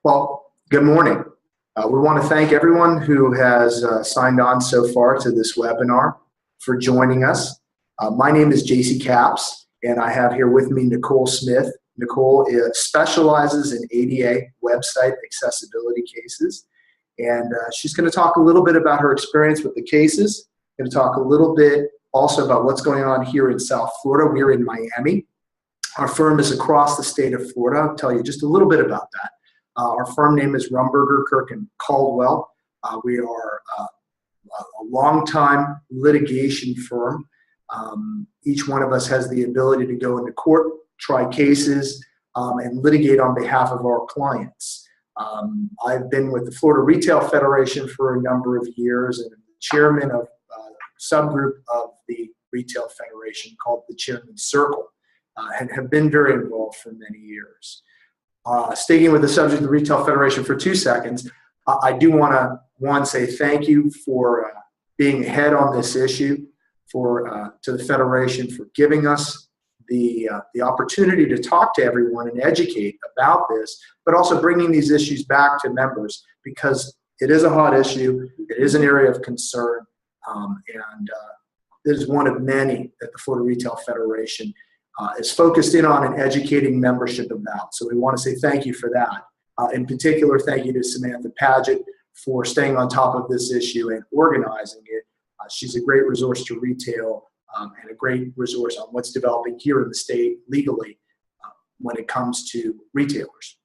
Well, good morning. We want to thank everyone who has signed on so far to this webinar for joining us. My name is JC Capps, and I have here with me Nicole Smith. Nicole specializes in ADA website accessibility cases, and she's going to talk a little bit about her experience with the cases. Going to talk a little bit also about what's going on here in South Florida. We're in Miami. Our firm is across the state of Florida. I'll tell you just a little bit about that. Our firm name is Rumberger, Kirk & Caldwell. We are a long-time litigation firm. Each one of us has the ability to go into court, try cases, and litigate on behalf of our clients. I've been with the Florida Retail Federation for a number of years and chairman of a subgroup of the Retail Federation called the Chairman's Circle, and have been very involved for many years. Sticking with the subject of the Retail Federation for 2 seconds, I do want to, say thank you for being ahead on this issue, to the Federation for giving us the opportunity to talk to everyone and educate about this, but also bringing these issues back to members because it is a hot issue, it is an area of concern, and it is one of many that the Florida Retail Federation is focused in on and educating membership about. So we want to say thank you for that. In particular, thank you to Samantha Paget for staying on top of this issue and organizing it. She's a great resource to retail and a great resource on what's developing here in the state legally when it comes to retailers.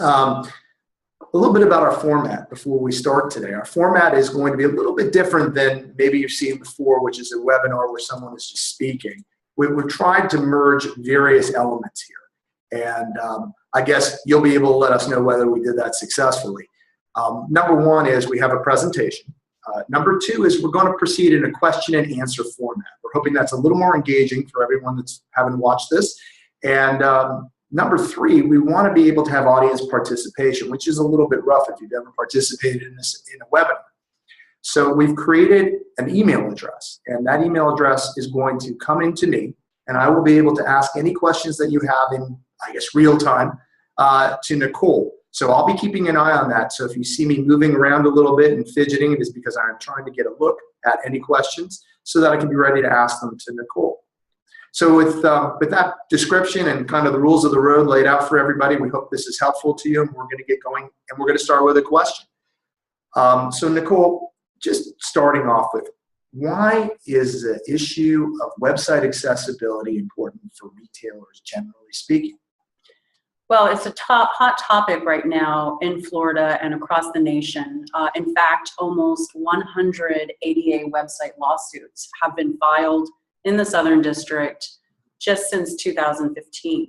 A little bit about our format before we start today. Our format is going to be a little bit different than maybe you've seen before, which is a webinar where someone is just speaking. We've tried to merge various elements here, and I guess you'll be able to let us know whether we did that successfully. Number one is we have a presentation. Number two is we're going to proceed in a question and answer format. We're hoping that's a little more engaging for everyone that's having watched this. And number three, we want to be able to have audience participation, which is a little bit rough if you've ever participated in a webinar. So we've created an email address, and that email address is going to come into me, and I will be able to ask any questions that you have in, I guess, real time to Nicole. So I'll be keeping an eye on that. So if you see me moving around a little bit and fidgeting, it is because I'm trying to get a look at any questions so that I can be ready to ask them to Nicole. So with that description and kind of the rules of the road laid out for everybody, we hope this is helpful to you, and we're going to get going, and we're going to start with a question. So Nicole, just starting off with, why is the issue of website accessibility important for retailers, generally speaking? Well, it's a hot topic right now in Florida and across the nation. In fact, almost 100 ADA website lawsuits have been filed in the Southern District just since 2015.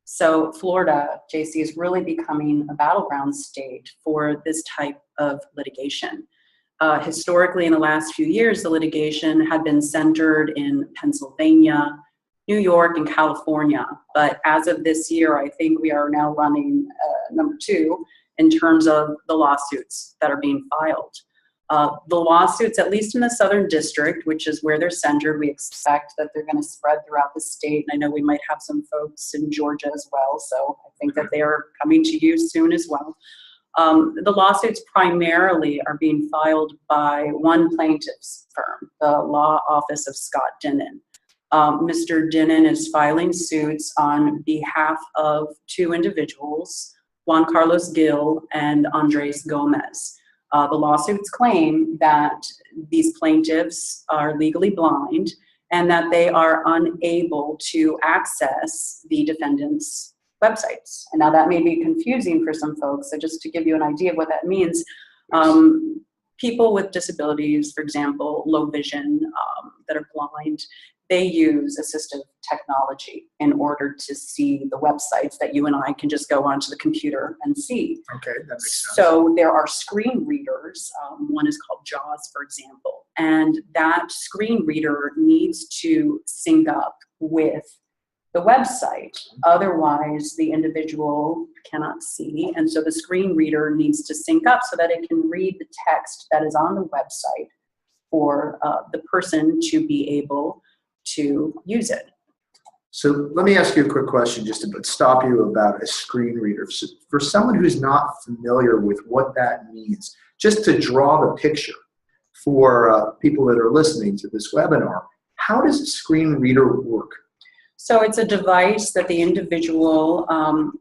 So Florida, JC, is really becoming a battleground state for this type of litigation. Historically, in the last few years, the litigation had been centered in Pennsylvania, New York, and California. But as of this year, I think we are now running number 2 in terms of the lawsuits that are being filed. The lawsuits, at least in the Southern District, which is where they're centered, we expect that they're going to spread throughout the state. And I know we might have some folks in Georgia as well, so I think that they are coming to you soon as well. The lawsuits primarily are being filed by one plaintiff's firm, the law office of Scott Dinnan. Mr. Dinnan is filing suits on behalf of 2 individuals, Juan Carlos Gil and Andres Gomez. The lawsuits claim that these plaintiffs are legally blind and that they are unable to access the defendant's websites. And now that may be confusing for some folks, so just to give you an idea of what that means, people with disabilities, for example, low vision, that are blind, they use assistive technology in order to see the websites that you and I can just go onto the computer and see. Okay, that makes sense. So there are screen readers. One is called JAWS, for example, and that screen reader needs to sync up with the website. Otherwise, the individual cannot see, and so the screen reader needs to sync up so that it can read the text that is on the website for the person to be able to use it. So let me ask you a quick question just to stop you about a screen reader. So for someone who's not familiar with what that means, just to draw the picture for people that are listening to this webinar, how does a screen reader work? So it's a device that the individual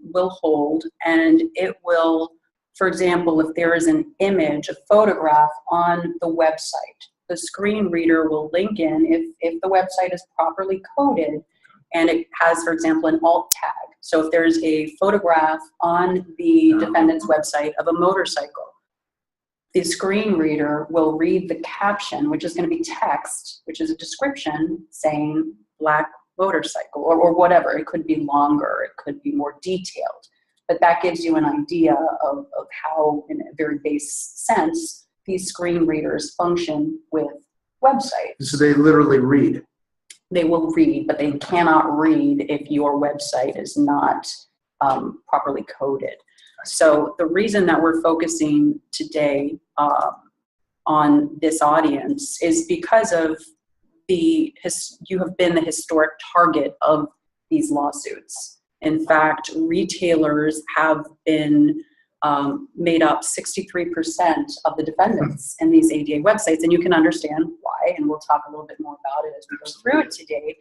will hold, and it will, for example, if there is an image, a photograph on the website, the screen reader will link in if the website is properly coded and it has, for example, an alt tag. So if there's a photograph on the defendant's website of a motorcycle, the screen reader will read the caption, which is going to be text, which is a description saying black motorcycle or whatever. It could be longer, it could be more detailed, but that gives you an idea of how, in a very base sense, these screen readers function with websites. So they literally read. They will read, but they cannot read if your website is not properly coded. So the reason that we're focusing today on this audience is because of you have been the historic target of these lawsuits. In fact, retailers have been made up 63% of the defendants in these ADA websites, and you can understand why, and we'll talk a little bit more about it as we go through it today.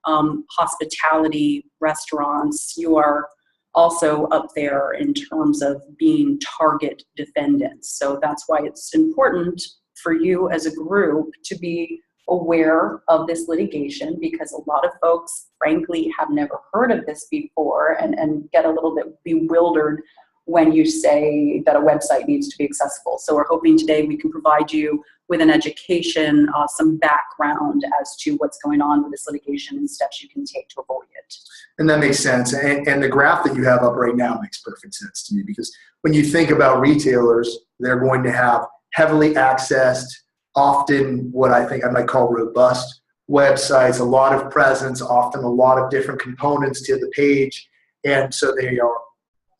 Hospitality, restaurants, you are also up there in terms of being target defendants. So that's why it's important for you as a group to be aware of this litigation, because a lot of folks, frankly, have never heard of this before and get a little bit bewildered when you say that a website needs to be accessible. So we're hoping today we can provide you with an education, some background as to what's going on with this litigation and steps you can take to avoid it. And that makes sense. And the graph that you have up right now makes perfect sense to me, because when you think about retailers, they're going to have heavily accessed, often what I think I might call robust websites, a lot of presence, often a lot of different components to the page. And so they are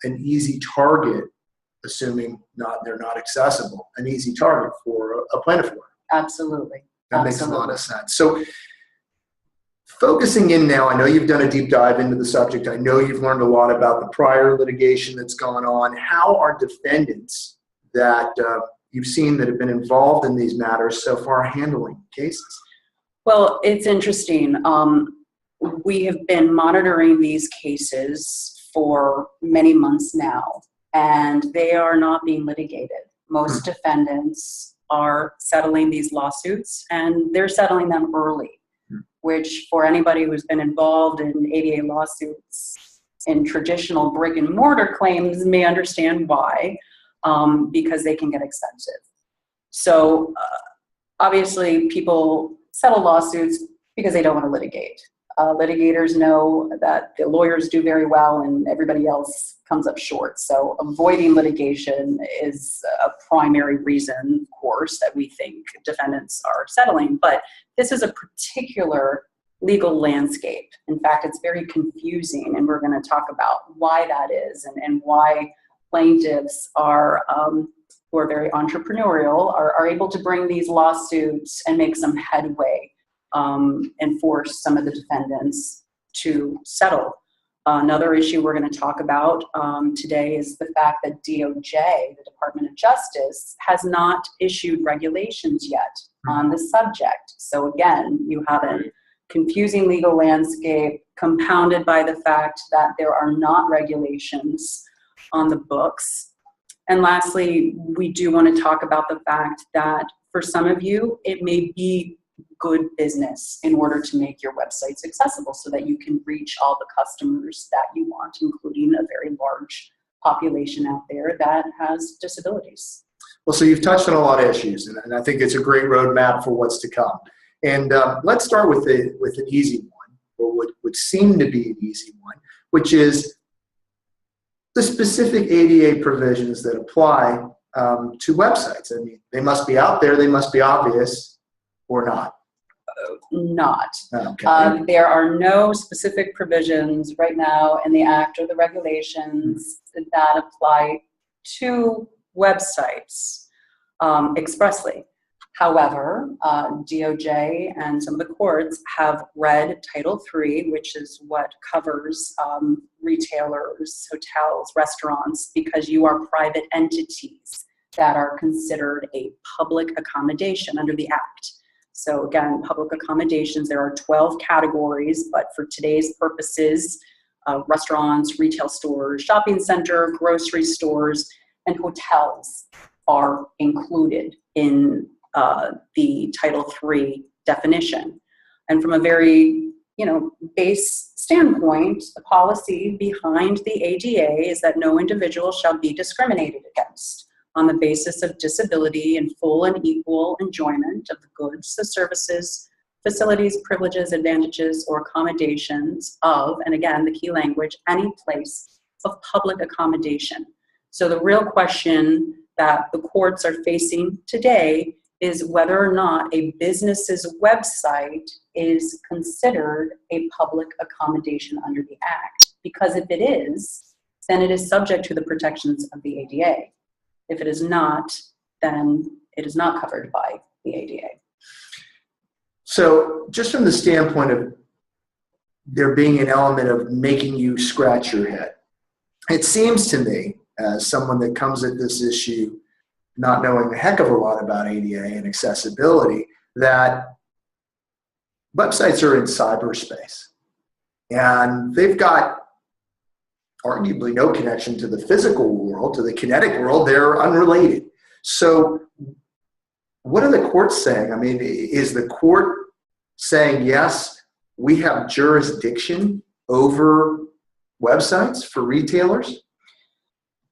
an easy target, assuming they're not accessible, an easy target for a plaintiff lawyer. Absolutely. That makes a lot of sense. So focusing in now, I know you've done a deep dive into the subject. I know you've learned a lot about the prior litigation that's gone on. How are defendants that you've seen that have been involved in these matters so far handling cases? Well, it's interesting. We have been monitoring these cases for many months now, and they are not being litigated. Most defendants are settling these lawsuits, and they're settling them early, which for anybody who's been involved in ADA lawsuits in traditional brick and mortar claims may understand why, because they can get expensive. So obviously people settle lawsuits because they don't want to litigate. Litigators know that the lawyers do very well and everybody else comes up short. So avoiding litigation is a primary reason, of course, that we think defendants are settling. But this is a particular legal landscape. In fact, it's very confusing, and we're going to talk about why that is and why plaintiffs are, who are very entrepreneurial, are able to bring these lawsuits and make some headway and force some of the defendants to settle. Another issue we're going to talk about today is the fact that DOJ, the Department of Justice, has not issued regulations yet on the subject. So again, you have a confusing legal landscape compounded by the fact that there are not regulations on the books. And lastly, we do want to talk about the fact that for some of you, it may be good business in order to make your websites accessible so that you can reach all the customers that you want, including a very large population out there that has disabilities. Well, so you've touched on a lot of issues, and I think it's a great roadmap for what's to come. And let's start with an easy one, or what would seem to be an easy one, which is the specific ADA provisions that apply to websites. I mean, they must be out there, they must be obvious, or not. Not. Okay. There are no specific provisions right now in the Act or the regulations that apply to websites expressly. However, DOJ and some of the courts have read Title III, which is what covers retailers, hotels, restaurants, because you are private entities that are considered a public accommodation under the Act. So again, public accommodations, there are 12 categories, but for today's purposes, restaurants, retail stores, shopping center, grocery stores, and hotels are included in the Title III definition. And from a very, base standpoint, the policy behind the ADA is that no individual shall be discriminated against on the basis of disability and full and equal enjoyment of the goods, the services, facilities, privileges, advantages, or accommodations of, and again, the key language, any place of public accommodation. So the real question that the courts are facing today is whether or not a business's website is considered a public accommodation under the Act. Because if it is, then it is subject to the protections of the ADA. If it is not, then it is not covered by the ADA. So just from the standpoint of there being an element of making you scratch your head, it seems to me, as someone that comes at this issue not knowing a heck of a lot about ADA and accessibility, that websites are in cyberspace. And they've got arguably no connection to the physical world, to the kinetic world. They're unrelated. So what are the courts saying? I mean, is the court saying, yes, we have jurisdiction over websites for retailers?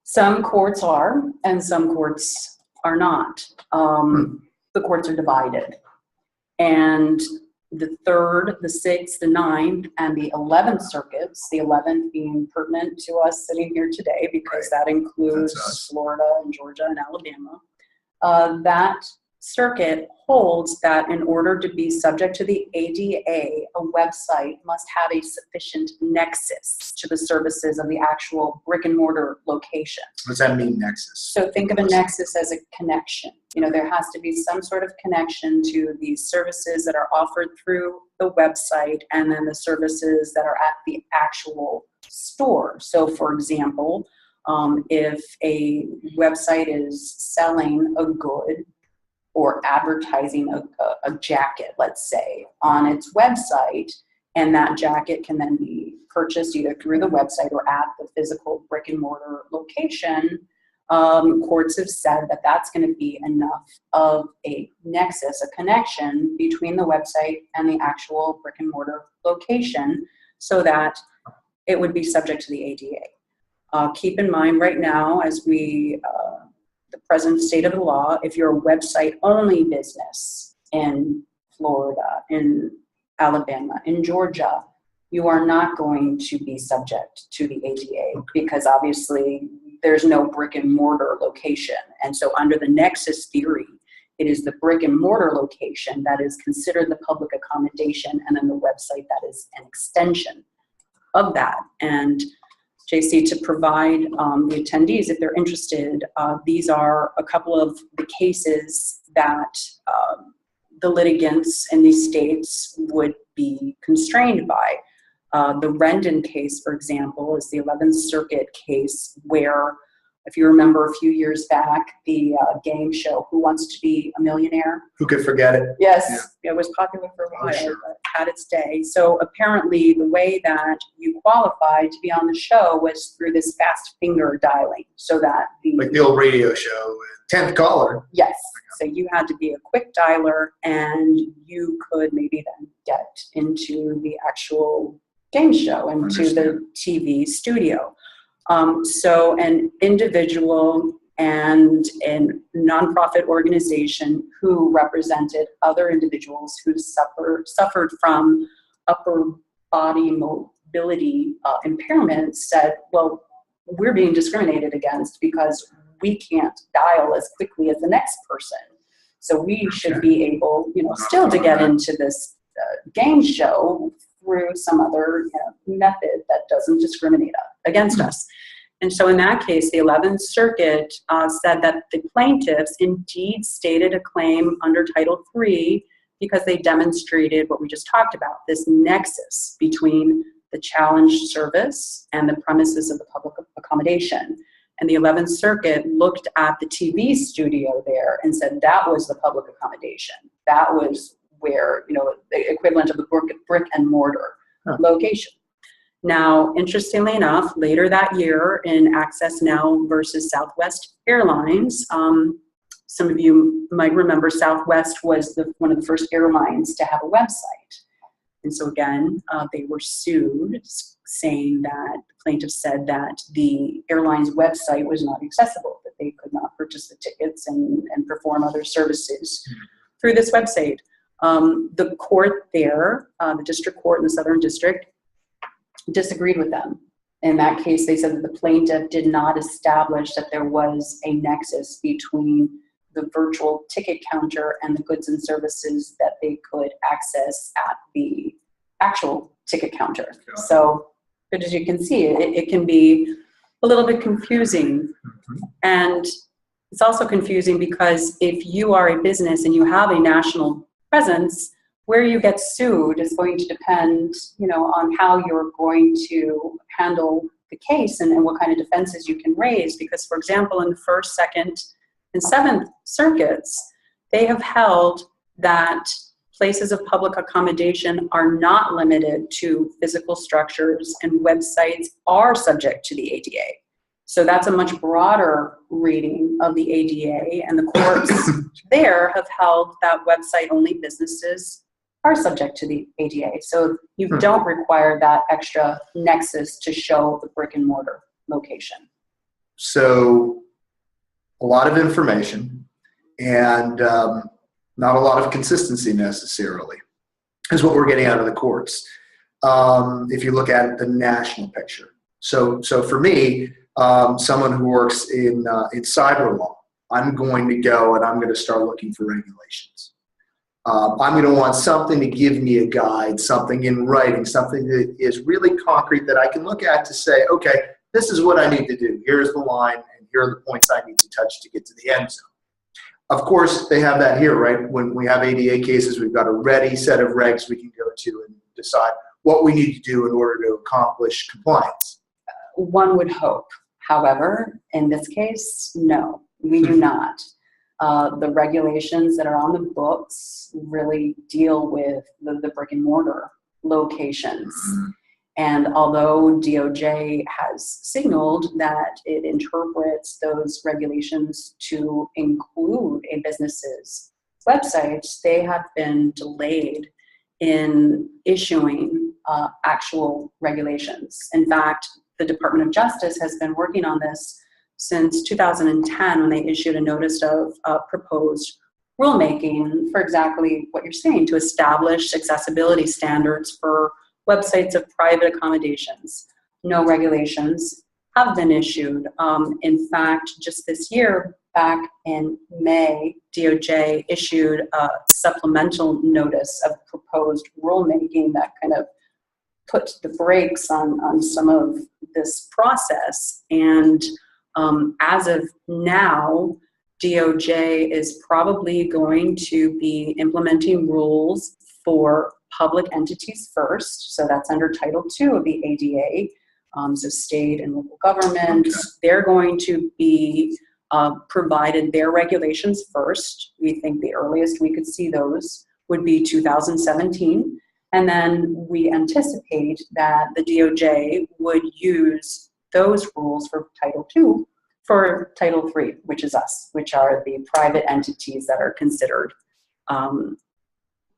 Some courts are, and some courts are not. The courts are divided. And the 3rd, the 6th, the 9th, and the 11th circuits, the 11th being pertinent to us sitting here today because that includes Florida and Georgia and Alabama, that circuit holds that in order to be subject to the ADA, a website must have a sufficient nexus to the services of the actual brick and mortar location. What does that mean, nexus? So think of a nexus as a connection. There has to be some sort of connection to the services that are offered through the website and then the services that are at the actual store. So for example, if a website is selling a good or advertising a jacket, let's say, on its website, and that jacket can then be purchased either through the website or at the physical brick and mortar location, courts have said that that's going to be enough of a nexus, a connection between the website and the actual brick and mortar location so that it would be subject to the ADA. Keep in mind right now, as the present state of the law, if you're a website-only business in Florida, in Alabama, in Georgia, you are not going to be subject to the ADA because obviously there's no brick and mortar location. And so under the nexus theory, it is the brick and mortar location that is considered the public accommodation and then the website that is an extension of that. And JC, to provide the attendees, if they're interested, these are a couple of the cases that the litigants in these states would be constrained by. The Rendon case, for example, is the 11th Circuit case where, if you remember a few years back, the game show, Who Wants to Be a Millionaire? Who could forget it? Yes, yeah. It was popular for a while, but had its day. So apparently the way that you qualified to be on the show was through this fast finger dialing, so that like the old radio show, 10th caller. Yes, so you had to be a quick dialer and you could maybe then get into the actual game show, into the TV studio. So an individual and a nonprofit organization who represented other individuals who suffered from upper body mobility impairments said, well, we're being discriminated against because we can't dial as quickly as the next person. So we should be able, still to get into this game show through some other method that doesn't discriminate against us. And so in that case, the 11th Circuit said that the plaintiffs indeed stated a claim under Title III because they demonstrated what we just talked about, this nexus between the challenged service and the premises of the public accommodation. And the 11th Circuit looked at the TV studio there and said that was the public accommodation. That was where, the equivalent of the brick and mortar location. Now, interestingly enough, later that year in Access Now versus Southwest Airlines, some of you might remember Southwest was one of the first airlines to have a website. And so again, they were sued, saying that the plaintiff said that the airline's website was not accessible, that they could not purchase the tickets and perform other services through this website. The court there, the district court in the Southern District, disagreed with them. In that case, they said that the plaintiff did not establish that there was a nexus between the virtual ticket counter and the goods and services that they could access at the actual ticket counter. So, but as you can see, it can be a little bit confusing. And it's also confusing because if you are a business and you have a national presence, where you get sued is going to depend, on how you're going to handle the case and what kind of defenses you can raise. Because, for example, in the First, Second, and Seventh Circuits, they have held that places of public accommodation are not limited to physical structures and websites are subject to the ADA. So that's a much broader reading of the ADA, and the courts there have held that website-only businesses are subject to the ADA. So you don't require that extra nexus to show the brick and mortar location. So a lot of information and not a lot of consistency necessarily is what we're getting out of the courts. If you look at the national picture. So for me, someone who works in cyber law, I'm going to go and I'm going to start looking for regulations. I'm going to want something to give me a guide, something in writing, something that is really concrete that I can look at to say, okay, this is what I need to do. Here's the line, and here are the points I need to touch to get to the end zone. Of course, they have that here, right? When we have ADA cases, we've got a ready set of regs we can go to and decide what we need to do in order to accomplish compliance. One would hope. However, in this case, no, we do not. The regulations that are on the books really deal with the brick and mortar locations. And although DOJ has signaled that it interprets those regulations to include a business's websites, they have been delayed in issuing actual regulations. In fact, the Department of Justice has been working on this since 2010 when they issued a notice of proposed rulemaking for exactly what you're saying, to establish accessibility standards for websites of private accommodations. No regulations have been issued. In fact, just this year, back in May, DOJ issued a supplemental notice of proposed rulemaking that kind of put the brakes on some of this process. And as of now, DOJ is probably going to be implementing rules for public entities first. So that's under Title II of the ADA. So state and local governments, they're going to be provided their regulations first. We think the earliest we could see those would be 2017. And then we anticipate that the DOJ would use those rules for Title II for Title III, which is us, which are the private entities that are considered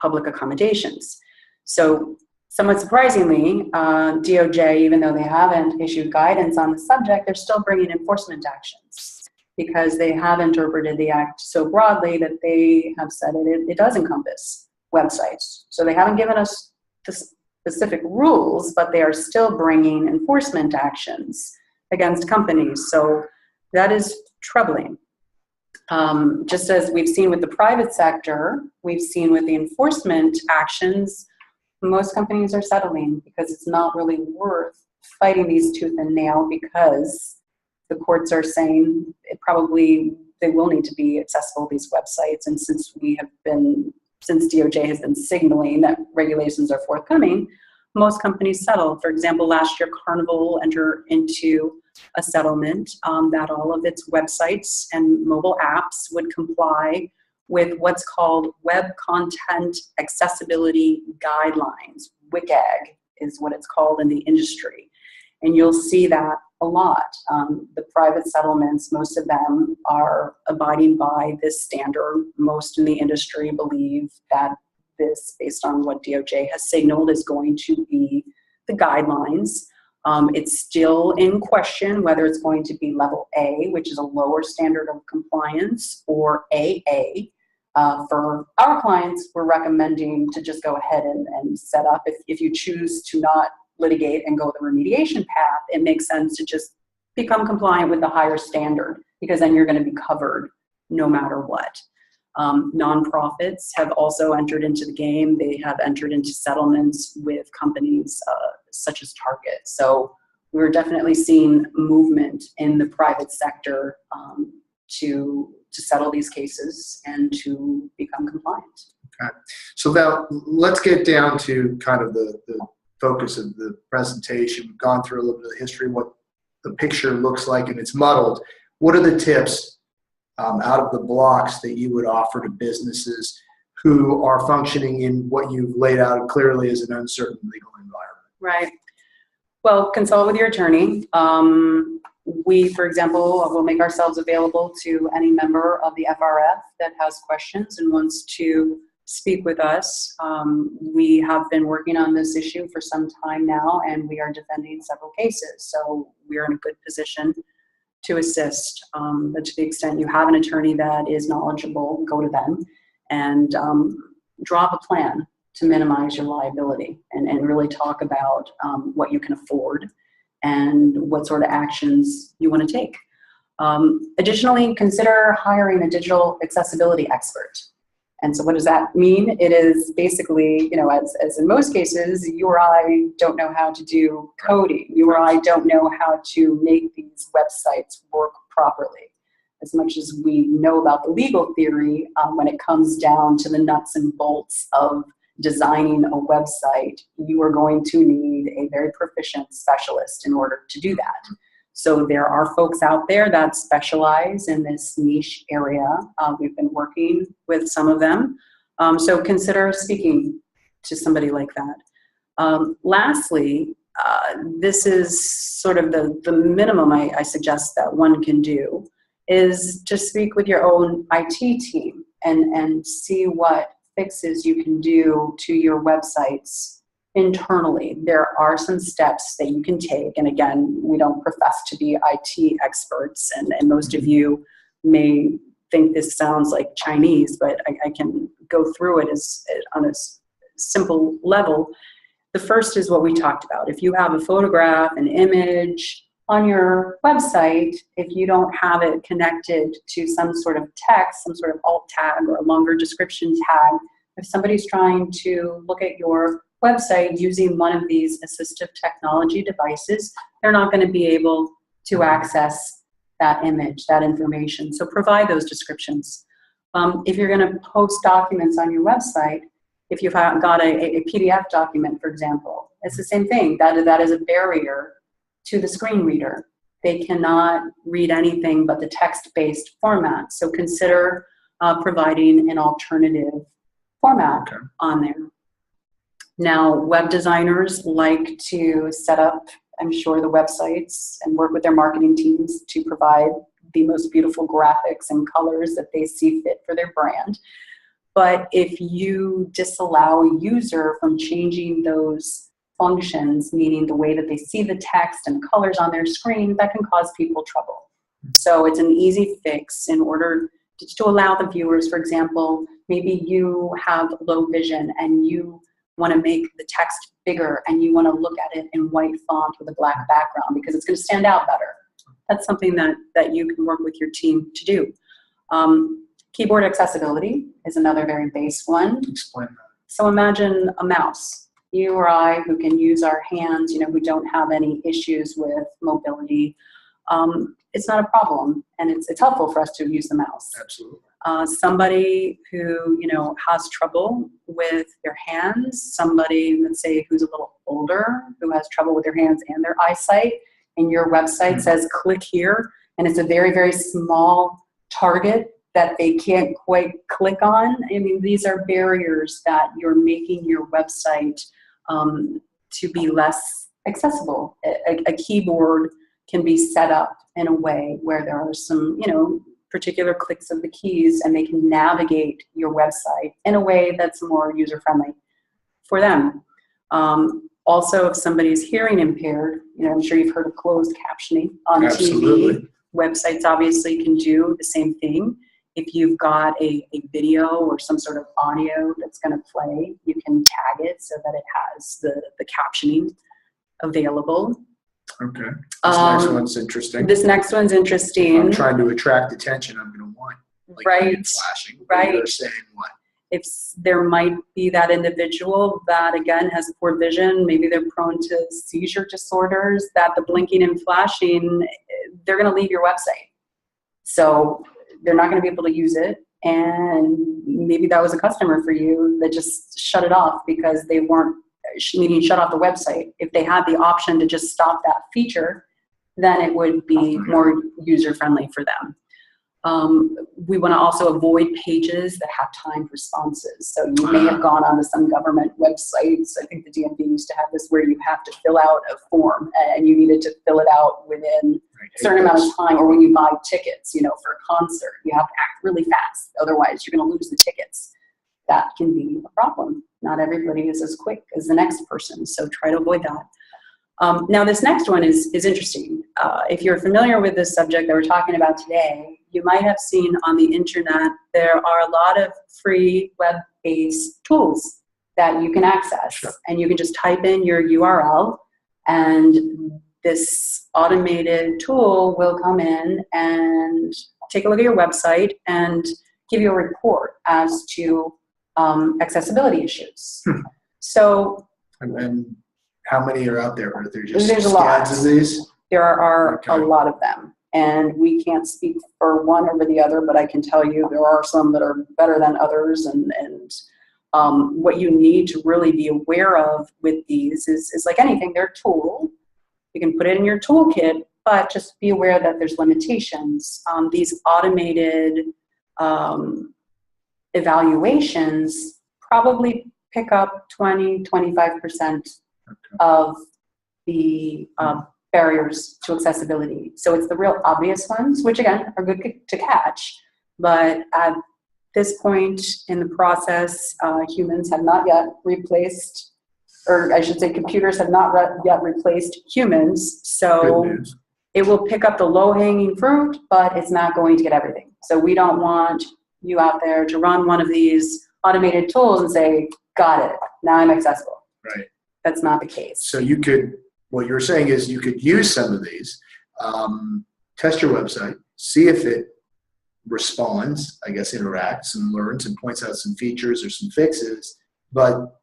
public accommodations. So somewhat surprisingly, DOJ, even though they haven't issued guidance on the subject, they're still bringing enforcement actions because they have interpreted the act so broadly that they have said it does encompass websites. So they haven't given us the specific rules, but they are still bringing enforcement actions against companies. So that is troubling. Just as we've seen with the private sector, we've seen with the enforcement actions, most companies are settling because it's not really worth fighting these tooth and nail because The courts are saying they will need to be accessible, these websites. And since DOJ has been signaling that regulations are forthcoming, most companies settle. For example, last year, Carnival entered into a settlement that all of its websites and mobile apps would comply with what's called Web Content Accessibility Guidelines. WCAG is what it's called in the industry. And you'll see that a lot. The private settlements, most of them are abiding by this standard. Most in the industry believe that this, based on what DOJ has signaled, is going to be the guidelines. It's still in question whether it's going to be level A, which is a lower standard of compliance, or AA. For our clients, we're recommending to just go ahead and set up. If you choose to not litigate and go the remediation path, it makes sense to just become compliant with the higher standard, because then you're going to be covered no matter what. Nonprofits have also entered into the game. They have entered into settlements with companies such as Target. So we're definitely seeing movement in the private sector to settle these cases and to become compliant. Okay. So now let's get down to kind of the focus of the presentation. We've gone through a little bit of history, what the picture looks like, and it's muddled. What are the tips out of the blocks that you would offer to businesses who are functioning in what you've laid out clearly as an uncertain legal environment? Right. Well, consult with your attorney. We, for example, will make ourselves available to any member of the FRF that has questions and wants to speak with us. We have been working on this issue for some time now, and we are defending several cases. So we're in a good position to assist. But to the extent you have an attorney that is knowledgeable, go to them and draw up a plan to minimize your liability and really talk about what you can afford and what sort of actions you want to take. Additionally, consider hiring a digital accessibility expert. And so what does that mean? It is basically, as in most cases, you or I don't know how to do coding. You or I don't know how to make these websites work properly. As much as we know about the legal theory, when it comes down to the nuts and bolts of designing a website, you are going to need a very proficient specialist in order to do that. So there are folks out there that specialize in this niche area. We've been working with some of them. So consider speaking to somebody like that. Lastly, this is sort of the minimum I suggest that one can do, is to speak with your own IT team and see what fixes you can do to your websites internally. There are some steps that you can take. And again, we don't profess to be IT experts, and most of you may think this sounds like Chinese, but I can go through it on a simple level. The first is what we talked about. If you have a photograph, an image on your website, if you don't have it connected to some sort of text, some sort of alt tag or a longer description tag, if somebody's trying to look at your website using one of these assistive technology devices, they're not going to be able to access that image, that information. So provide those descriptions. If you're going to post documents on your website, if you've got a PDF document, for example, it's the same thing. That is a barrier to the screen reader. They cannot read anything but the text-based format. So consider providing an alternative format on there. Now, web designers like to set up, I'm sure, the websites and work with their marketing teams to provide the most beautiful graphics and colors that they see fit for their brand. But if you disallow a user from changing those functions, meaning the way that they see the text and colors on their screen, that can cause people trouble. So it's an easy fix in order to allow the viewers, for example, maybe you have low vision and you want to make the text bigger and you want to look at it in white font with a black background because it's going to stand out better. That's something that you can work with your team to do. Keyboard accessibility is another very base one. Explain that. So imagine a mouse. You or I, who can use our hands, who don't have any issues with mobility, it's not a problem, and it's helpful for us to use the mouse. Absolutely. Somebody who, has trouble with their hands, somebody, let's say, who's a little older, who has trouble with their hands and their eyesight, and your website says click here, and it's a very, very small target that they can't quite click on. I mean, these are barriers that you're making your website to be less accessible. A keyboard can be set up in a way where there are some, particular clicks of the keys, and they can navigate your website in a way that's more user-friendly for them. Also, if somebody's hearing impaired, I'm sure you've heard of closed captioning on Absolutely. TV. Websites obviously can do the same thing. If you've got a video or some sort of audio that's going to play, you can tag it so that it has the captioning available. Okay. This next one's interesting. This next one's interesting. I'm trying to attract attention. I'm going to want right. flashing. Right. You're saying what? If there might be that individual that, again, has poor vision, maybe they're prone to seizure disorders, that the blinking and flashing, they're going to leave your website. So they're not going to be able to use it. And maybe that was a customer for you that just shut it off because they weren't needing to shut off the website. If they had the option to just stop that feature, then it would be more user-friendly for them. We want to also avoid pages that have timed responses. So you may have gone onto some government websites. I think the DMV used to have this where you have to fill out a form and you needed to fill it out within a certain amount of time, or when you buy tickets, for a concert, you have to act really fast. Otherwise, you're going to lose the tickets. That can be a problem. Not everybody is as quick as the next person, so try to avoid that. Now, this next one is interesting. If you're familiar with this subject that we're talking about today, you might have seen on the internet there are a lot of free web-based tools that you can access. Sure. And you can just type in your URL, and this automated tool will come in and take a look at your website and give you a report as to accessibility issues. So, and how many are out there? Are there just there's a lot. scads of these? There are Okay. a lot of them, and we can't speak for one over the other, but I can tell you there are some that are better than others, and what you need to really be aware of with these is like anything, they're a tool. You can put it in your toolkit, but just be aware that there's limitations. These automated evaluations probably pick up 20-25% of the barriers to accessibility. So it's the real obvious ones, which again are good to catch, but at this point in the process, humans have not yet replaced, or I should say computers have not yet replaced humans. So it will pick up the low-hanging fruit, but it's not going to get everything. So we don't want you out there to run one of these automated tools and say, got it, now I'm accessible. Right. That's not the case. So you could, what you're saying is you could use some of these, test your website, see if it responds, I guess interacts and learns and points out some features or some fixes, but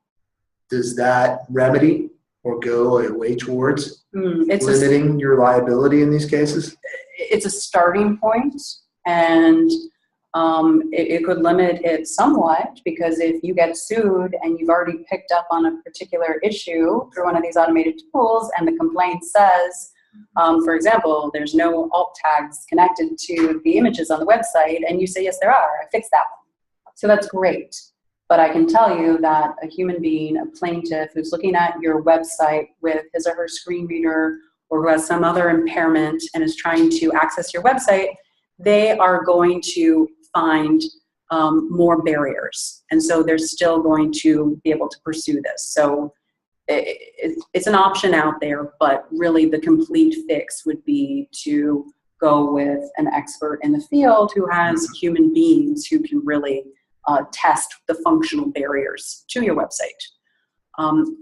does that remedy or go a way towards limiting your liability in these cases? It's a starting point, and it could limit it somewhat, because if you get sued and you've already picked up on a particular issue through one of these automated tools and the complaint says, for example, there's no alt tags connected to the images on the website, and you say, yes, there are, I fixed that one. So that's great. But I can tell you that a human being, a plaintiff who's looking at your website with his or her screen reader, or who has some other impairment and is trying to access your website, they are going to find more barriers. And so they're still going to be able to pursue this. So it's an option out there, but really the complete fix would be to go with an expert in the field who has human beings who can really test the functional barriers to your website.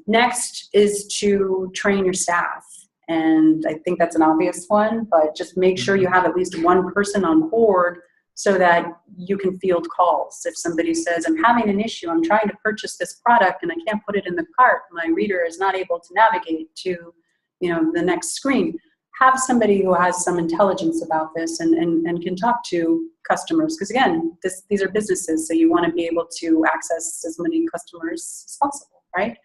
Next is to train your staff. And I think that's an obvious one, but just make sure you have at least one person on board so that you can field calls. If somebody says, I'm having an issue, I'm trying to purchase this product and I can't put it in the cart, my reader is not able to navigate to the next screen, have somebody who has some intelligence about this and can talk to customers. Because again, these are businesses, so you want to be able to access as many customers as possible, right?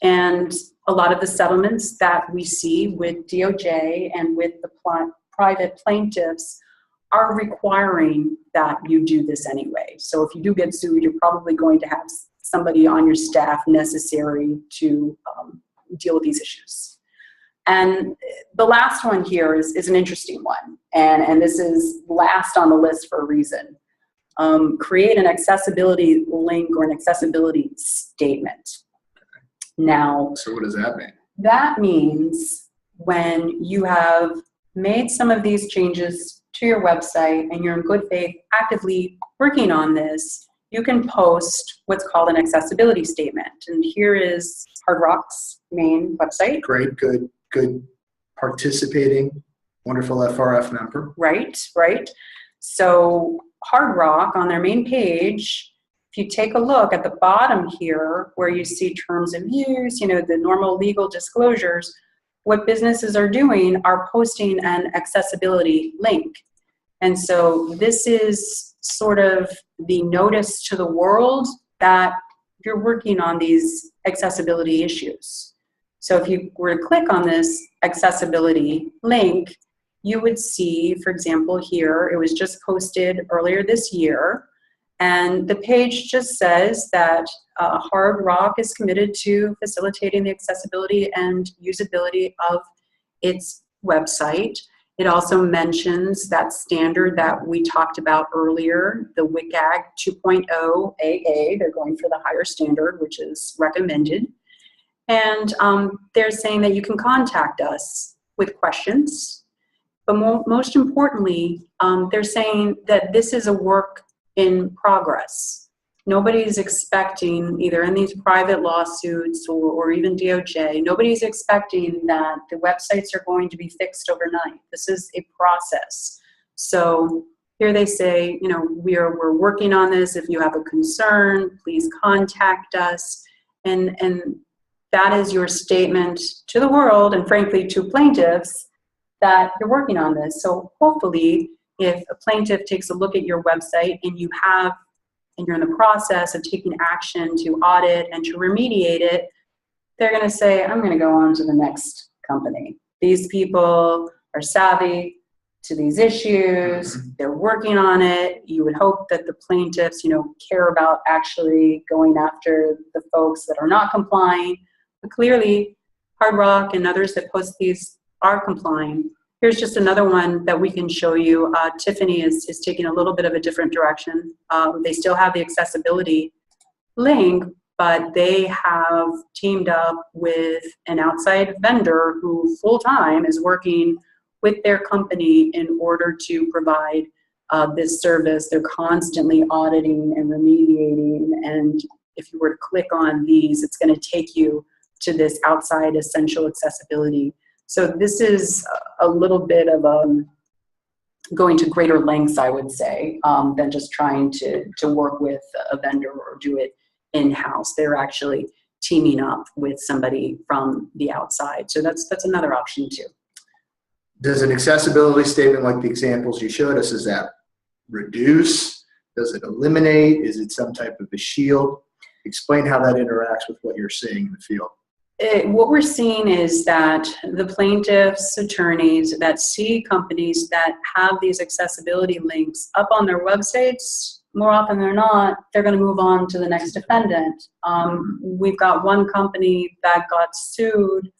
And a lot of the settlements that we see with DOJ and with the private plaintiffs are requiring that you do this anyway. So if you do get sued, you're probably going to have somebody on your staff necessary to deal with these issues. And the last one here is an interesting one. And this is last on the list for a reason. Create an accessibility link or an accessibility statement. Now, so what does that mean? That means when you have made some of these changes to your website and you're in good faith actively working on this, you can post what's called an accessibility statement. And here is Hard Rock's main website. Great, good participating, wonderful FRF member. Right. So Hard Rock on their main page, if you take a look at the bottom here where you see terms of use, the normal legal disclosures, what businesses are doing are posting an accessibility link. And so this is sort of the notice to the world that you're working on these accessibility issues. So if you were to click on this accessibility link, you would see, for example, here, it was just posted earlier this year. And the page just says that Hard Rock is committed to facilitating the accessibility and usability of its website. It also mentions that standard that we talked about earlier, the WCAG 2.0 AA. They're going for the higher standard, which is recommended. And they're saying that you can contact us with questions. But most importantly, they're saying that this is a work in progress. Nobody's expecting, either in these private lawsuits or even DOJ, nobody's expecting that the websites are going to be fixed overnight. This is a process. So here they say, we're working on this. If you have a concern, please contact us. And that is your statement to the world and frankly to plaintiffs that you're working on this. So hopefully, if a plaintiff takes a look at your website and you're in the process of taking action to audit and to remediate it, they're going to say, I'm going to go on to the next company. These people are savvy to these issues. They're working on it. You would hope that the plaintiffs, care about actually going after the folks that are not complying. But clearly, Hard Rock and others that post these are complying. Here's just another one that we can show you. Tiffany is taking a little bit of a different direction. They still have the accessibility link, but they have teamed up with an outside vendor who full-time is working with their company in order to provide this service. They're constantly auditing and remediating, and if you were to click on these, it's going to take you to this outside essential accessibility. So this is a little bit of going to greater lengths, I would say, than just trying to work with a vendor or do it in-house. They're actually teaming up with somebody from the outside. So that's another option too. Does an accessibility statement like the examples you showed us, does that reduce? Does it eliminate? Is it some type of a shield? Explain how that interacts with what you're seeing in the field. What we're seeing is that the plaintiffs' attorneys that see companies that have these accessibility links up on their websites, more often than not, they're going to move on to the next defendant. We've got one company that got sued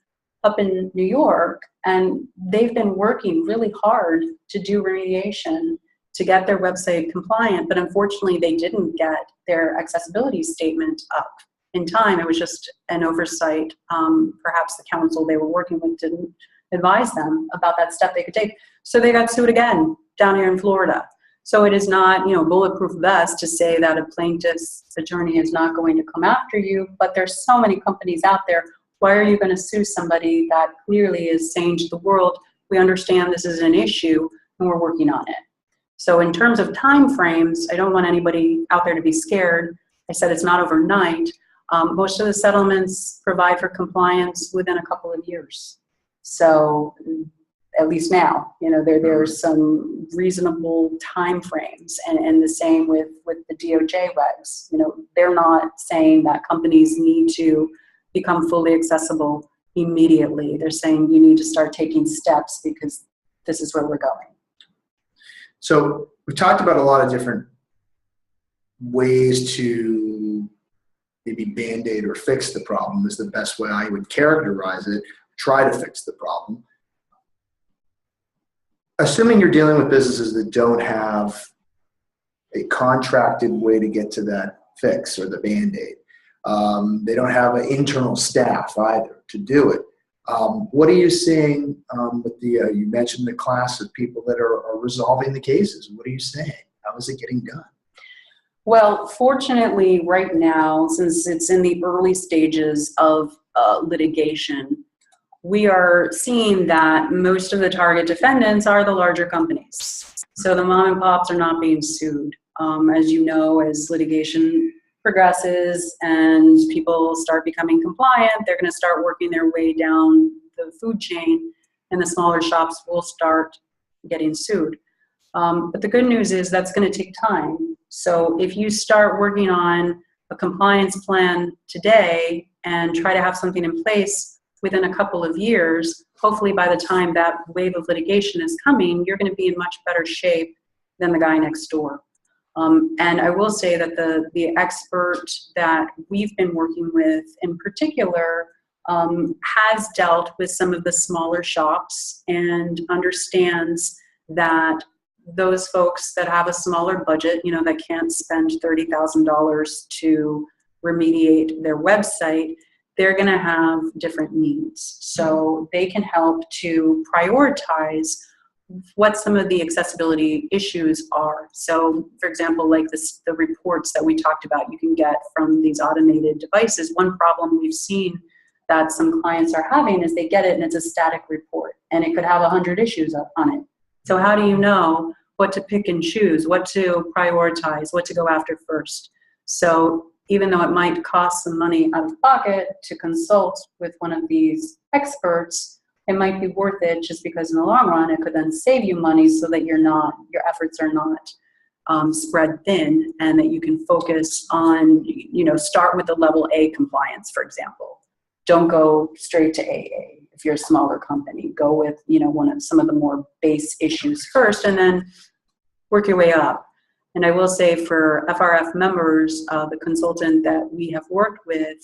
up in New York, and they've been working really hard to do remediation to get their website compliant, but unfortunately they didn't get their accessibility statement up in time. It was just an oversight. Perhaps the counsel they were working with didn't advise them about that step they could take. So they got sued again down here in Florida. So it is not, bulletproof vest to say that a plaintiff's attorney is not going to come after you, but there's so many companies out there. Why are you going to sue somebody that clearly is saying to the world, we understand this is an issue and we're working on it? So in terms of time frames, I don't want anybody out there to be scared. I said it's not overnight. Most of the settlements provide for compliance within a couple of years. So at least now, there's some reasonable time frames, and the same with the DOJ regs. They're not saying that companies need to become fully accessible immediately. They're saying you need to start taking steps because this is where we're going. So we talked about a lot of different ways to maybe band-aid or fix the problem is the best way I would characterize it, try to fix the problem. Assuming you're dealing with businesses that don't have a contracted way to get to that fix or the Band-Aid, they don't have an internal staff either to do it. What are you seeing with you mentioned the class of people that are resolving the cases. What are you seeing? How is it getting done? Well, fortunately, right now, since it's in the early stages of litigation, we are seeing that most of the target defendants are the larger companies. So the mom and pops are not being sued. As you know, as litigation progresses and people start becoming compliant, they're going to start working their way down the food chain, and the smaller shops will start getting sued. But the good news is that's going to take time. So if you start working on a compliance plan today and try to have something in place within a couple of years, hopefully by the time that wave of litigation is coming, you're going to be in much better shape than the guy next door. And I will say that the expert that we've been working with in particular has dealt with some of the smaller shops and understands that those folks that have a smaller budget, that can't spend $30,000 to remediate their website, they're going to have different needs. So they can help to prioritize what some of the accessibility issues are. So, for example, like the reports that we talked about you can get from these automated devices. One problem we've seen that some clients are having is they get it and it's a static report, and it could have 100 issues on it. So how do you know what to pick and choose, what to prioritize, what to go after first? So even though it might cost some money out of pocket to consult with one of these experts, it might be worth it just because in the long run, it could then save you money so that your efforts are not spread thin, and that you can focus on, start with the level A compliance, for example. Don't go straight to AA. If you're a smaller company, go with, some of the more base issues first, and then work your way up. And I will say for FRF members, the consultant that we have worked with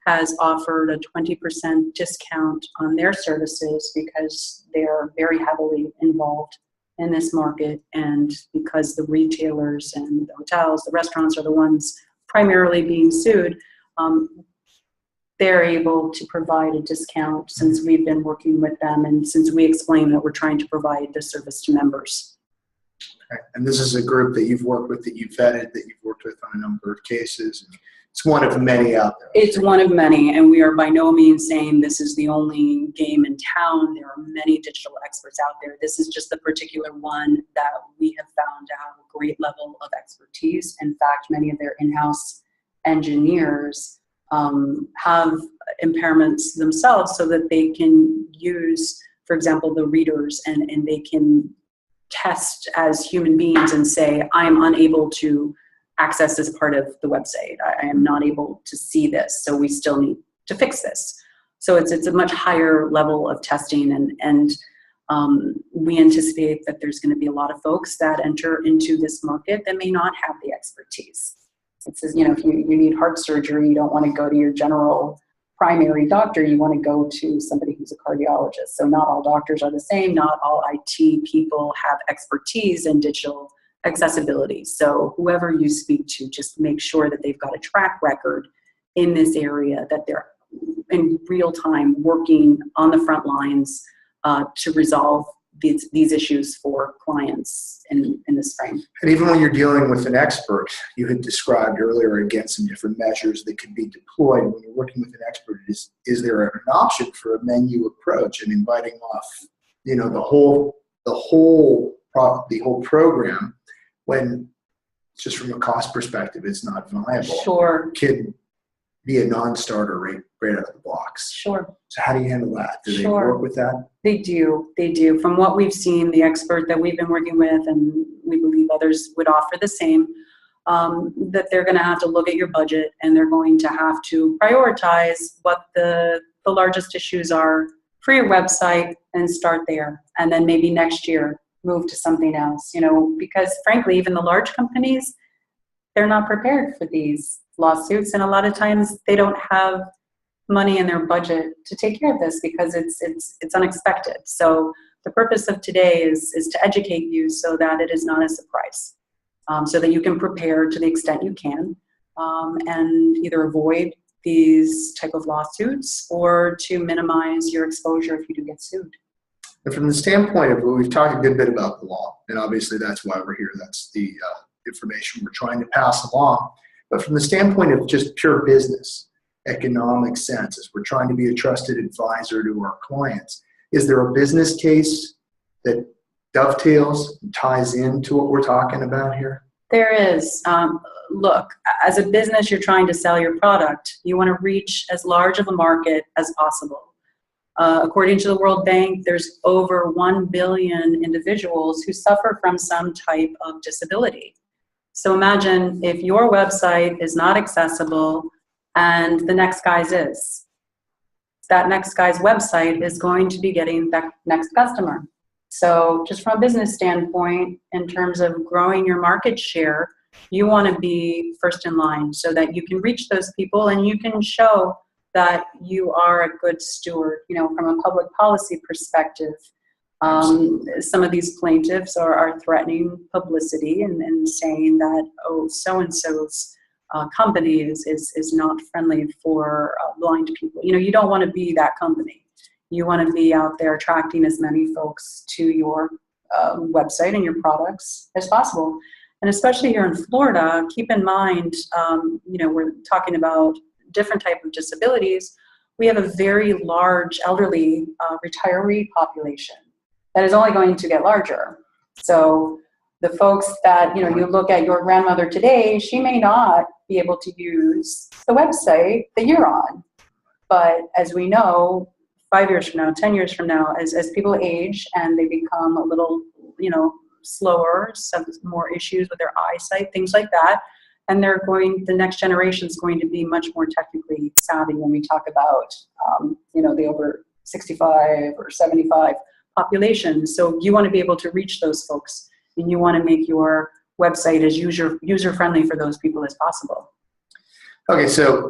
has offered a 20% discount on their services because they're very heavily involved in this market, and because the retailers and the hotels, the restaurants are the ones primarily being sued, they're able to provide a discount since we've been working with them and since we explain that we're trying to provide the service to members. Okay. And this is a group that you've worked with, that you've vetted, that you've worked with on a number of cases. It's one of many out there. It's one of many, and we are by no means saying this is the only game in town. There are many digital experts out there. This is just the particular one that we have found to have a great level of expertise. In fact, many of their in-house engineers have impairments themselves so that they can use, for example, the readers, and they can test as human beings and say, I'm unable to access this part of the website. I am not able to see this, so we still need to fix this. So it's a much higher level of testing, and we anticipate that there's going to be a lot of folks that enter into this market that may not have the expertise. It says, if you need heart surgery, you don't want to go to your general primary doctor, you want to go to somebody who's a cardiologist. So not all doctors are the same, not all IT people have expertise in digital accessibility. So whoever you speak to, just make sure that they've got a track record in this area, that they're in real time working on the front lines to resolve these issues for clients in this frame. And even when you're dealing with an expert, you had described earlier, again, some different measures that could be deployed. When you're working with an expert, is there an option for a menu approach and inviting off, the whole program, when just from a cost perspective, it's not viable? Sure. be a non-starter right out of the blocks. Sure. So how do you handle that? Do they Sure. work with that? They do. They do. From what we've seen, the expert that we've been working with, and we believe others would offer the same, that they're going to have to look at your budget and they're going to have to prioritize what the largest issues are for your website and start there. And then maybe next year move to something else, because frankly, even the large companies, they're not prepared for these lawsuits. And a lot of times they don't have money in their budget to take care of this because it's unexpected. So the purpose of today is to educate you so that it is not a surprise, so that you can prepare to the extent you can, and either avoid these type of lawsuits or to minimize your exposure if you do get sued. And from the standpoint of, we've talked a good bit about the law, and obviously that's why we're here. That's the information we're trying to pass along. But from the standpoint of just pure business, economic sense, as we're trying to be a trusted advisor to our clients, is there a business case that dovetails and ties into what we're talking about here? There is. Look, as a business, you're trying to sell your product. You want to reach as large of a market as possible. According to the World Bank, there's over 1 billion individuals who suffer from some type of disability. So imagine if your website is not accessible and the next guy's is. That next guy's website is going to be getting that next customer. So just from a business standpoint, in terms of growing your market share, you want to be first in line so that you can reach those people and you can show that you are a good steward, from a public policy perspective. Some of these plaintiffs are threatening publicity and saying that, so-and-so's company is not friendly for blind people. You don't want to be that company. You want to be out there attracting as many folks to your website and your products as possible. And especially here in Florida, keep in mind, we're talking about different type of disabilities. We have a very large elderly retiree population that is only going to get larger. So the folks that, you look at your grandmother today, she may not be able to use the website that you're on. But as we know, 5 years from now, 10 years from now, as people age and they become a little, slower, some more issues with their eyesight, things like that, and the next generation is going to be much more technically savvy when we talk about, the over 65 or 75 population. So you want to be able to reach those folks, and you want to make your website as user-friendly for those people as possible. Okay, so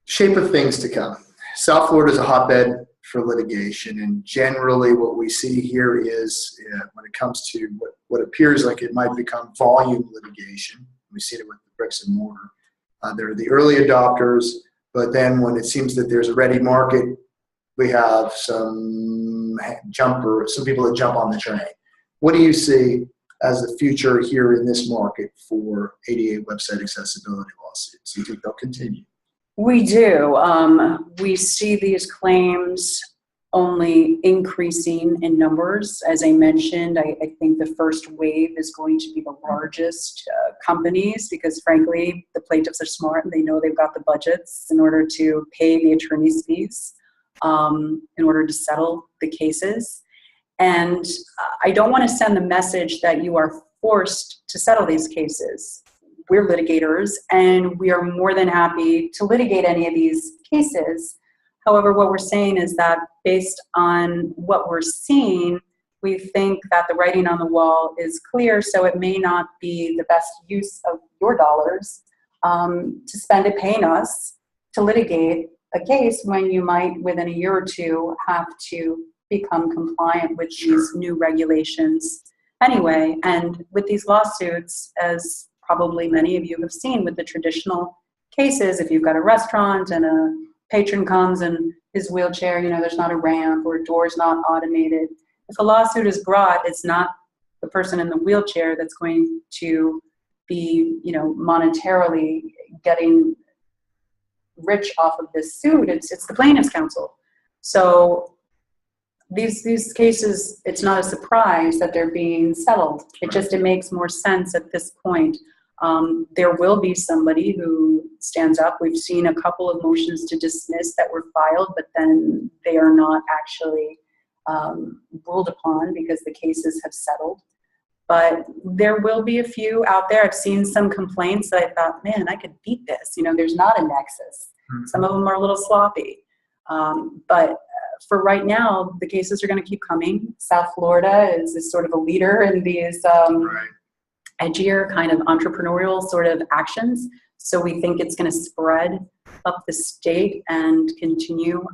shape of things to come. South Florida is a hotbed for litigation, and generally what we see here is when it comes to what appears like it might become volume litigation, we see it with the bricks and mortar. They're the early adopters, but then when it seems that there's a ready market, we have some people that jump on the train. What do you see as the future here in this market for ADA website accessibility lawsuits? Do you think they'll continue? We do. We see these claims only increasing in numbers. As I mentioned, I think the first wave is going to be the largest companies because, frankly, the plaintiffs are smart and they know they've got the budgets in order to pay the attorney's fees in order to settle the cases. And I don't want to send the message that you are forced to settle these cases. We're litigators, and we are more than happy to litigate any of these cases. However, what we're saying is that based on what we're seeing, we think that the writing on the wall is clear, so it may not be the best use of your dollars to spend it paying us to litigate a case when you might, within a year or two, have to become compliant with these new regulations anyway. And with these lawsuits, as probably many of you have seen with the traditional cases, if you've got a restaurant and a patron comes and his wheelchair, there's not a ramp or a door's not automated. If a lawsuit is brought, it's not the person in the wheelchair that's going to be, monetarily getting rich off of this suit. It's the plaintiff's counsel. So these cases, it's not a surprise that they're being settled. It makes more sense at this point. There will be somebody who stands up. We've seen a couple of motions to dismiss that were filed, but then they are not actually ruled upon because the cases have settled. But there will be a few out there. I've seen some complaints that I thought, man, I could beat this. There's not a nexus. Mm-hmm. Some of them are a little sloppy. But for right now, the cases are going to keep coming. South Florida is sort of a leader in these edgier kind of entrepreneurial sort of actions. So we think it's going to spread up the state and continue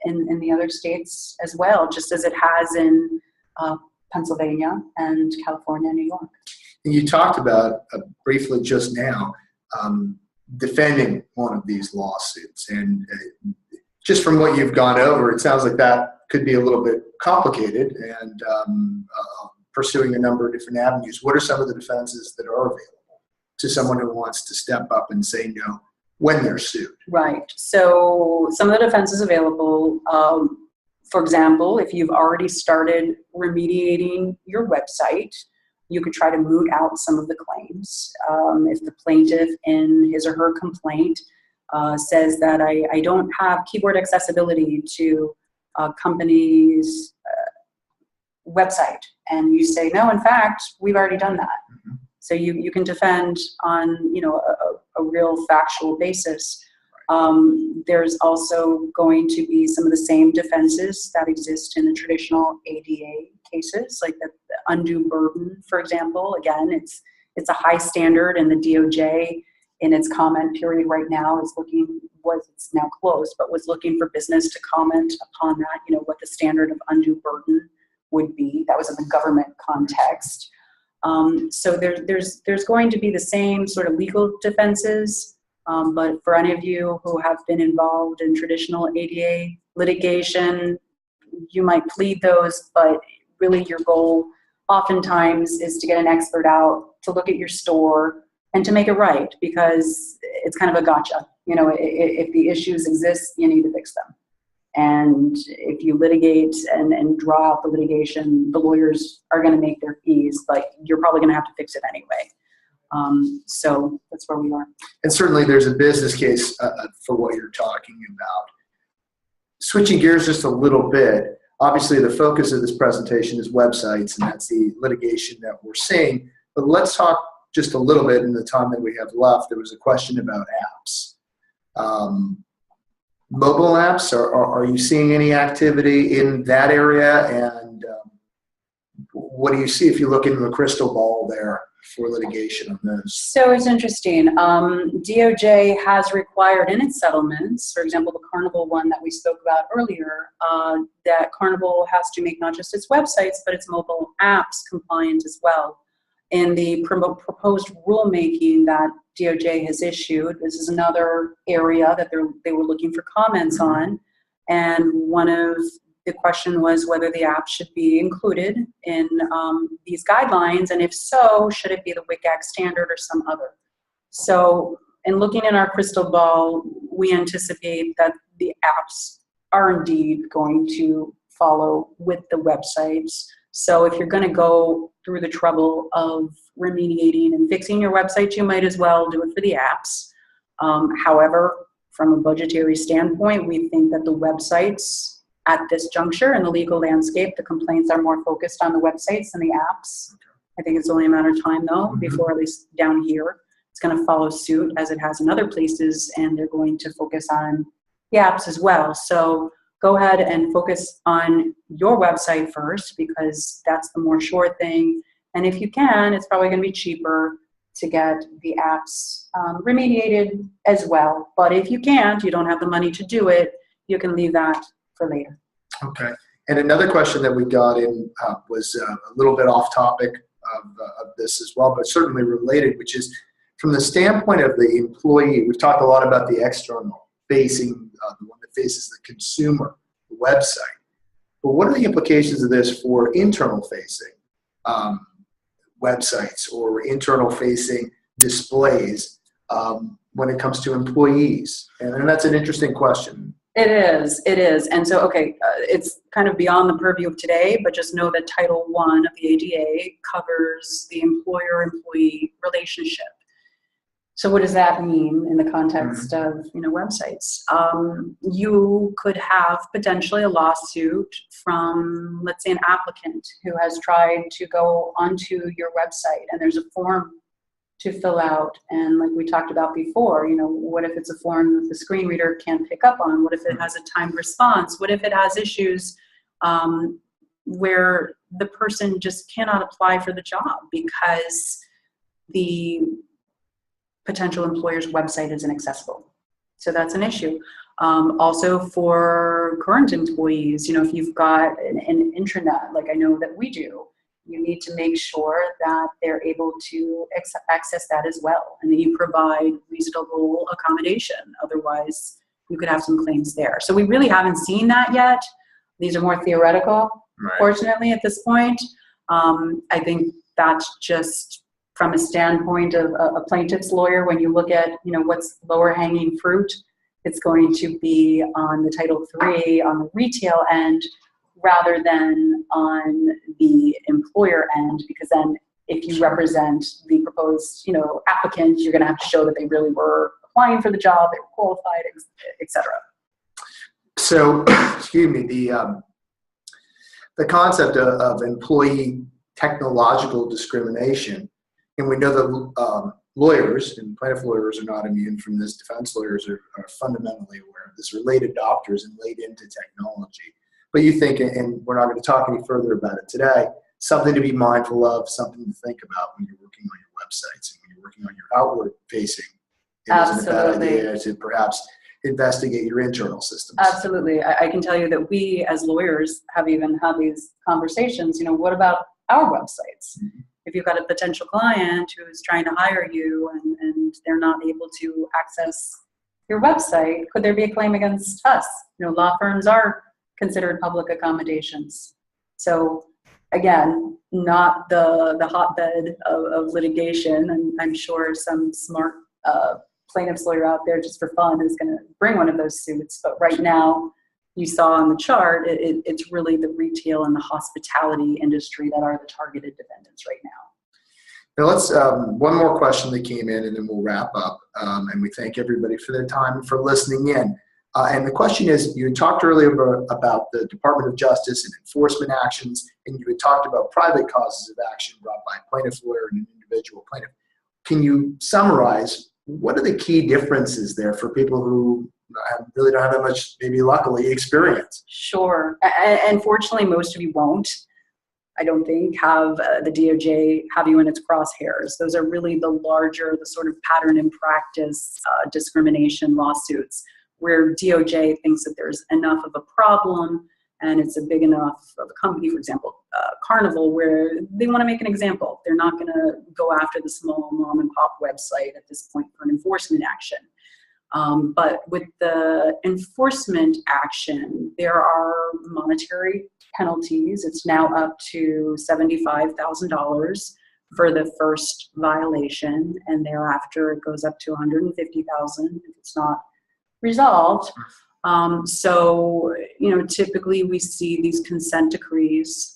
in the other states as well, just as it has in Pennsylvania and California and New York. And you talked about briefly just now defending one of these lawsuits. And just from what you've gone over, it sounds like that could be a little bit complicated and pursuing a number of different avenues. What are some of the defenses that are available to someone who wants to step up and say no when they're sued? Right. So some of the defenses available, for example, if you've already started remediating your website, you could try to moot out some of the claims. If the plaintiff in his or her complaint says that I don't have keyboard accessibility to a company's website, and you say, no, in fact, we've already done that. Mm-hmm. So you can defend on a real factual basis. There's also going to be some of the same defenses that exist in the traditional ADA cases, like the undue burden, for example. Again, it's a high standard, and the DOJ in its comment period right now it's now closed, but was looking for business to comment upon that, what the standard of undue burden would be. That was in the government context. So there's going to be the same sort of legal defenses, but for any of you who have been involved in traditional ADA litigation, you might plead those, but really your goal oftentimes is to get an expert out to look at your store and to make it right, because it's kind of a gotcha. If the issues exist, you need to fix them. And if you litigate and draw out the litigation, the lawyers are going to make their fees, but you're probably going to have to fix it anyway. So that's where we are. And certainly there's a business case for what you're talking about. Switching gears just a little bit, obviously the focus of this presentation is websites, and that's the litigation that we're seeing. But let's talk just a little bit in the time that we have left. There was a question about apps. Mobile apps, are you seeing any activity in that area? And what do you see if you look into the crystal ball there for litigation on those? So it's interesting. DOJ has required in its settlements, for example, the Carnival one that we spoke about earlier, that Carnival has to make not just its websites, but its mobile apps compliant as well. In the proposed rulemaking that DOJ has issued, this is another area that they were looking for comments on. And one of the question was whether the app should be included in these guidelines, and if so, should it be the WCAG standard or some other? So in looking in our crystal ball, we anticipate that the apps are indeed going to follow with the websites. So if you're going to go through the trouble of remediating and fixing your website, you might as well do it for the apps. However, from a budgetary standpoint, we think that the websites at this juncture in the legal landscape, the complaints are more focused on the websites than the apps. I think it's only a matter of time, though, before, at least down here, it's going to follow suit as it has in other places, and they're going to focus on the apps as well. So go ahead and focus on your website first, because that's the more sure thing. And if you can, it's probably going to be cheaper to get the apps remediated as well. But if you can't, you don't have the money to do it, you can leave that for later. Okay. And another question that we got in was a little bit off topic of this as well, but certainly related, which is from the standpoint of the employee. We've talked a lot about the external facing, the one that faces the consumer, the website. But what are the implications of this for internal facing websites or internal facing displays when it comes to employees? And that's an interesting question. It is. And so, okay, it's kind of beyond the purview of today, but just know that Title I of the ADA covers the employer-employee relationship. So what does that mean in the context of, websites? You could have potentially a lawsuit from, let's say, an applicant who has tried to go onto your website, and there's a form to fill out. And like we talked about before, what if it's a form that the screen reader can't pick up on? What if it has a timed response? What if it has issues where the person just cannot apply for the job because the potential employer's website is inaccessible? So that's an issue. Also for current employees, if you've got an intranet, like I know that we do, you need to make sure that they're able to access that as well, and that you provide reasonable accommodation. Otherwise, you could have some claims there. So we really haven't seen that yet. These are more theoretical, fortunately, at this point. I think that's just from a standpoint of a plaintiff's lawyer. When you look at, what's lower hanging fruit, it's going to be on the Title III, on the retail end, rather than on the employer end, because then if you represent the proposed, applicant, you're going to have to show that they really were applying for the job, they were qualified, et cetera. So, excuse me, the concept of employee technological discrimination, and we know that lawyers and plaintiff lawyers are not immune from this. Defense lawyers are fundamentally aware of this, related adopters and laid into technology. But you think, and we're not going to talk any further about it today, something to be mindful of, something to think about when you're working on your websites and when you're working on your outward facing. It isn't a bad idea to perhaps investigate your internal systems. Absolutely. I can tell you that we as lawyers have even had these conversations. What about our websites? Mm-hmm. If you've got a potential client who's trying to hire you and they're not able to access your website, could there be a claim against us? Law firms are considered public accommodations. So again, not the hotbed of litigation, and I'm sure some smart plaintiff's lawyer out there just for fun is going to bring one of those suits. But right now, you saw on the chart, it's really the retail and the hospitality industry that are the targeted defendants right now. Now let's, one more question that came in and then we'll wrap up. And we thank everybody for their time and for listening in. And the question is, you had talked earlier about the Department of Justice and enforcement actions, and you had talked about private causes of action brought by a plaintiff lawyer and an individual plaintiff. Can you summarize what are the key differences there for people who really don't have that much, maybe luckily, experience? Sure. And fortunately, most of you won't, I don't think, have the DOJ have you in its crosshairs. Those are really the larger, the sort of pattern and practice discrimination lawsuits, where DOJ thinks that there's enough of a problem and it's a big enough of a company, for example, Carnival, where they want to make an example. They're not going to go after the small mom and pop website at this point for an enforcement action. But with the enforcement action, there are monetary penalties. It's now up to $75,000 for the first violation, and thereafter it goes up to $150,000 if it's not resolved. So, typically we see these consent decrees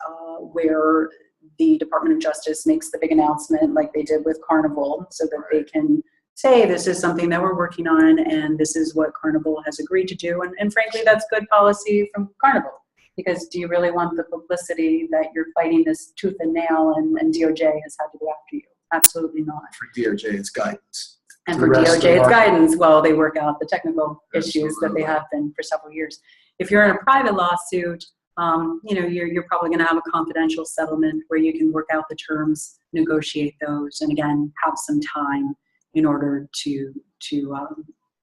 where the Department of Justice makes the big announcement like they did with Carnival, so that they can say this is something that we're working on and this is what Carnival has agreed to do. And frankly, that's good policy from Carnival, because do you really want the publicity that you're fighting this tooth and nail and DOJ has had to go after you? Absolutely not. For DOJ, it's guidance. And for DOJ, it's guidance while they work out the technical issues that they have been for several years. If you're in a private lawsuit, you're probably going to have a confidential settlement where you can work out the terms, negotiate those, and again, have some time in order to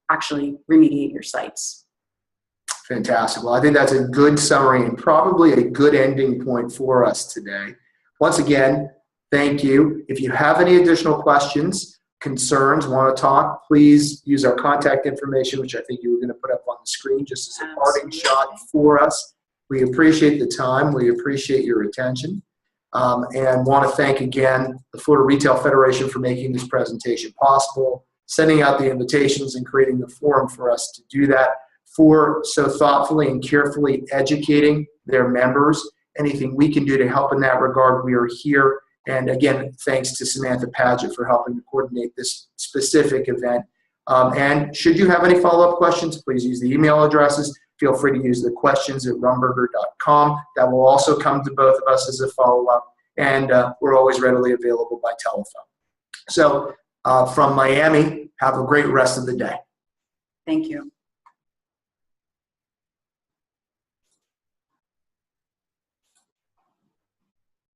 actually remediate your sites. Fantastic. Well, I think that's a good summary and probably a good ending point for us today. Once again, thank you. If you have any additional questions, concerns, want to talk, please use our contact information, which I think you were going to put up on the screen just as a parting shot for us. We appreciate the time. We appreciate your attention. And want to thank again the Florida Retail Federation for making this presentation possible, sending out the invitations and creating the forum for us to do that. for so thoughtfully and carefully educating their members. Anything we can do to help in that regard, we are here. And again, thanks to Samantha Padgett for helping to coordinate this specific event. And should you have any follow-up questions, please use the email addresses. Feel free to use the questions@rumberger.com. That will also come to both of us as a follow-up. And we're always readily available by telephone. So from Miami, have a great rest of the day. Thank you.